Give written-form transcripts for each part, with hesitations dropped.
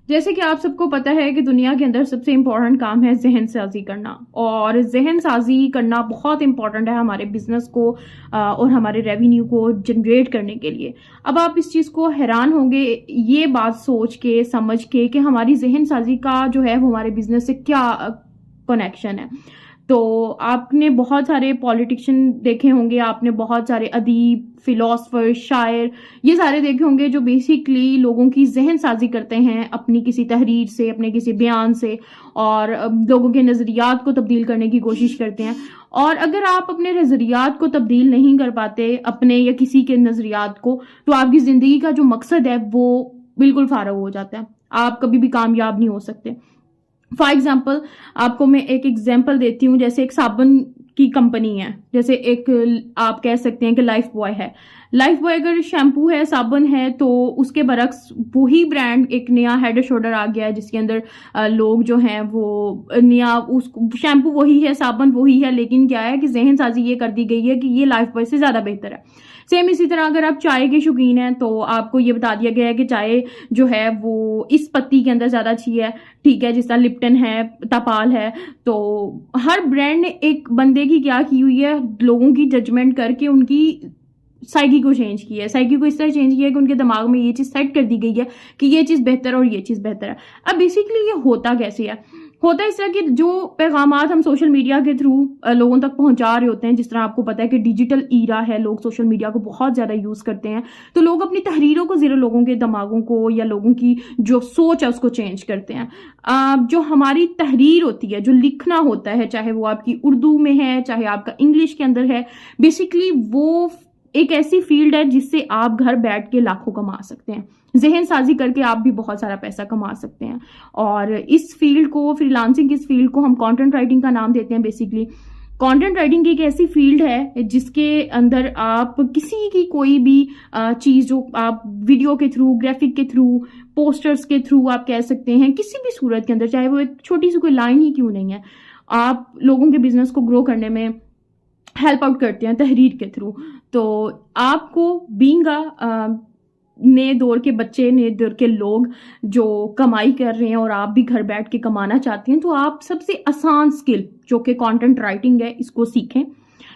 جیسے کہ آپ سب کو پتہ ہے کہ دنیا کے اندر سب سے امپورٹنٹ کام ہے ذہن سازی کرنا، اور ذہن سازی کرنا بہت امپورٹنٹ ہے ہمارے بزنس کو اور ہمارے ریونیو کو جنریٹ کرنے کے لیے۔ اب آپ اس چیز کو حیران ہوں گے یہ بات سوچ کے سمجھ کے کہ ہماری ذہن سازی کا جو ہے وہ ہمارے بزنس سے کیا کنیکشن ہے۔ تو آپ نے بہت سارے پولیٹیشین دیکھے ہوں گے، آپ نے بہت سارے ادیب، فلاسفر، شاعر یہ سارے دیکھے ہوں گے جو بیسیکلی لوگوں کی ذہن سازی کرتے ہیں اپنی کسی تحریر سے، اپنے کسی بیان سے، اور لوگوں کے نظریات کو تبدیل کرنے کی کوشش کرتے ہیں۔ اور اگر آپ اپنے نظریات کو تبدیل نہیں کر پاتے اپنے یا کسی کے نظریات کو، تو آپ کی زندگی کا جو مقصد ہے وہ بالکل فارغ ہو جاتا ہے، آپ کبھی بھی کامیاب نہیں ہو سکتے۔ فار ایگزامپل آپ کو میں ایک ایگزامپل دیتی ہوں، جیسے ایک صابن کی کمپنی ہے، جیسے ایک آپ کہہ سکتے ہیں کہ لائف بوائے ہے۔ لائف بوائے اگر شیمپو ہے، صابن ہے، تو اس کے برعکس وہی برانڈ ایک نیا ہیڈ اینڈ شولڈر آ گیا ہے جس کے اندر لوگ جو ہیں وہ نیا شیمپو وہی ہے، صابن وہی ہے، لیکن کیا ہے کہ ذہن سازی یہ کر دی گئی ہے کہ یہ لائف بوائے سے زیادہ بہتر ہے۔ سیم اسی طرح اگر آپ چائے کے شوقین ہیں تو آپ کو یہ بتا دیا گیا ہے کہ چائے جو ہے وہ اس پتی کے اندر زیادہ اچھی ہے، ٹھیک ہے، جس طرح لپٹن ہے، تاپال ہے۔ تو ہر برانڈ نے ایک بندے کی کیا کی ہوئی ہے، لوگوں کی ججمنٹ کر کے ان کی سائیکی کو چینج کیا ہے، سائیکی کو اس طرح چینج کیا ہے کہ ان کے دماغ میں یہ چیز سیٹ کر دی گئی ہے کہ یہ چیز بہتر اور یہ چیز بہتر ہے۔ اب بیسیکلی یہ ہوتا کیسے ہے؟ ہوتا اس طرح کہ جو پیغامات ہم سوشل میڈیا کے تھرو لوگوں تک پہنچا رہے ہوتے ہیں، جس طرح آپ کو پتا ہے کہ ڈیجیٹل ایرا ہے، لوگ سوشل میڈیا کو بہت زیادہ یوز کرتے ہیں، تو لوگ اپنی تحریروں کو زیرو لوگوں کے دماغوں کو یا لوگوں کی جو سوچ ہے اس کو چینج کرتے ہیں۔ جو ہماری تحریر ہوتی ہے، جو لکھنا ہوتا ہے، چاہے وہ آپ کی اردو میں ہے، چاہے آپ کا انگلش کے اندر ہے، بیسیکلی وہ ایک ایسی فیلڈ ہے جس سے آپ گھر بیٹھ کے لاکھوں کما سکتے ہیں، ذہن سازی کر کے آپ بھی بہت سارا پیسہ کما سکتے ہیں۔ اور اس فیلڈ کو، فری لانسنگ اس فیلڈ کو ہم کانٹینٹ رائٹنگ کا نام دیتے ہیں۔ بیسیکلی کانٹینٹ رائٹنگ ایک ایسی فیلڈ ہے جس کے اندر آپ کسی کی کوئی بھی چیز جو آپ ویڈیو کے تھرو، گرافک کے تھرو، پوسٹرز کے تھرو آپ کہہ سکتے ہیں، کسی بھی صورت کے اندر، چاہے وہ ایک چھوٹی سی کوئی لائن ہی کیوں نہیں ہے، آپ لوگوں کے بزنس کو گرو کرنے میں ہیلپ آؤٹ کرتے ہیں تحریر کے تھرو۔ تو آپ کو بینگ نئے دور کے بچے، نئے دور کے لوگ جو کمائی کر رہے ہیں اور آپ بھی گھر بیٹھ کے کمانا چاہتے ہیں، تو آپ سب سے آسان سکل جو کہ کانٹینٹ رائٹنگ ہے اس کو سیکھیں،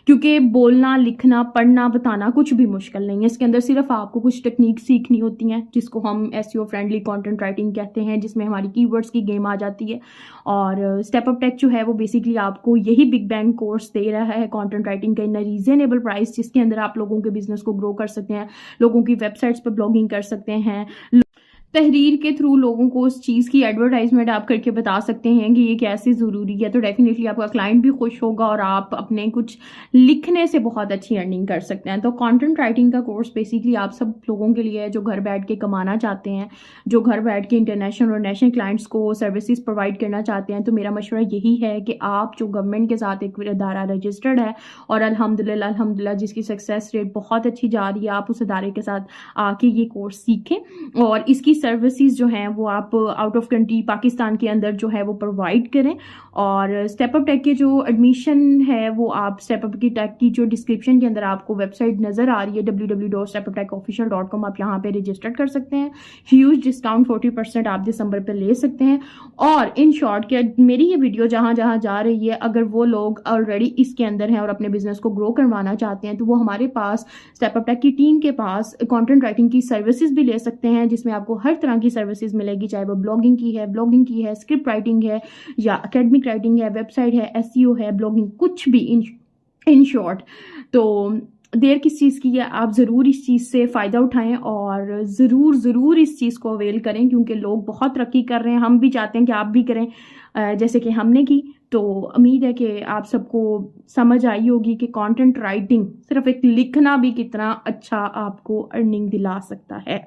کیونکہ بولنا، لکھنا، پڑھنا، بتانا کچھ بھی مشکل نہیں ہے۔ اس کے اندر صرف آپ کو کچھ ٹیکنیک سیکھنی ہوتی ہیں جس کو ہم ایس ای او فرینڈلی کانٹینٹ رائٹنگ کہتے ہیں، جس میں ہماری کی ورڈز کی گیم آ جاتی ہے۔ اور اسٹیپ اپ ٹیک جو ہے وہ بیسیکلی آپ کو یہی بگ بینگ کورس دے رہا ہے کانٹینٹ رائٹنگ کا ان ریزنیبل پرائس، جس کے اندر آپ لوگوں کے بزنس کو گرو کر سکتے ہیں، لوگوں کی ویب سائٹس پہ بلاگنگ کر سکتے ہیں، تحریر کے تھرو لوگوں کو اس چیز کی ایڈورٹائزمنٹ آپ کر کے بتا سکتے ہیں کہ یہ کیسے ضروری ہے، تو ڈیفینیٹلی آپ کا کلائنٹ بھی خوش ہوگا اور آپ اپنے کچھ لکھنے سے بہت اچھی ارننگ کر سکتے ہیں۔ تو کانٹینٹ رائٹنگ کا کورس بیسیکلی آپ سب لوگوں کے لیے ہے جو گھر بیٹھ کے کمانا چاہتے ہیں، جو گھر بیٹھ کے انٹرنیشنل اور نیشنل کلائنٹس کو سروسز پرووائڈ کرنا چاہتے ہیں۔ تو میرا مشورہ یہی ہے کہ آپ جو گورنمنٹ کے ساتھ ایک ادارہ رجسٹرڈ ہے اور الحمدللہ جس کی سکسیس ریٹ بہت اچھی جا رہی ہے، آپ اس ادارے کے ساتھ آ کے یہ کورس سیکھیں، اور اس کی سروسز جو ہیں وہ آپ آؤٹ آف کنٹری پاکستان کے اندر جو ہے وہ پرووائڈ کریں۔ اور اسٹیپ اپ ٹیک کے جو ایڈمیشن ہے وہ آپ اسٹیپ اپ کی ٹیک کی جو ڈسکرپشن کے اندر آپ کو ویب سائٹ نظر آ رہی ہے www.stepuptechofficial.com، آپ یہاں پہ رجسٹر کر سکتے ہیں۔ ہیوج ڈسکاؤنٹ 40% آپ دسمبر پہ لے سکتے ہیں۔ اور ان شارٹ کہ میری یہ ویڈیو جہاں جہاں جا رہی ہے، اگر وہ لوگ آلریڈی اس کے اندر ہیں اور اپنے بزنس کو گرو کروانا چاہتے ہیں، تو وہ ہمارے پاس اسٹیپ اپ ٹیک کی ٹیم کے پاس کانٹینٹ رائٹنگ کی سروسز بھی لے سکتے ہیں، جس میں آپ کو ہر طرح کی سروسز ملے گی، چاہے وہ بلاگنگ کی ہے، اسکرپٹ رائٹنگ ہے، یا اکیڈمک رائٹنگ ہے، ویب سائٹ ہے، ایس ای او ہے، بلاگنگ، کچھ بھی ان شارٹ۔ تو دیر کس چیز کی ہے، آپ ضرور اس چیز سے فائدہ اٹھائیں اور ضرور اس چیز کو اویل کریں، کیونکہ لوگ بہت ترقی کر رہے ہیں، ہم بھی چاہتے ہیں کہ آپ بھی کریں جیسے کہ ہم نے کی۔ تو امید ہے کہ آپ سب کو سمجھ آئی ہوگی کہ کانٹینٹ رائٹنگ صرف ایک لکھنا بھی کتنا اچھا آپ کو ارننگ دلا سکتا ہے۔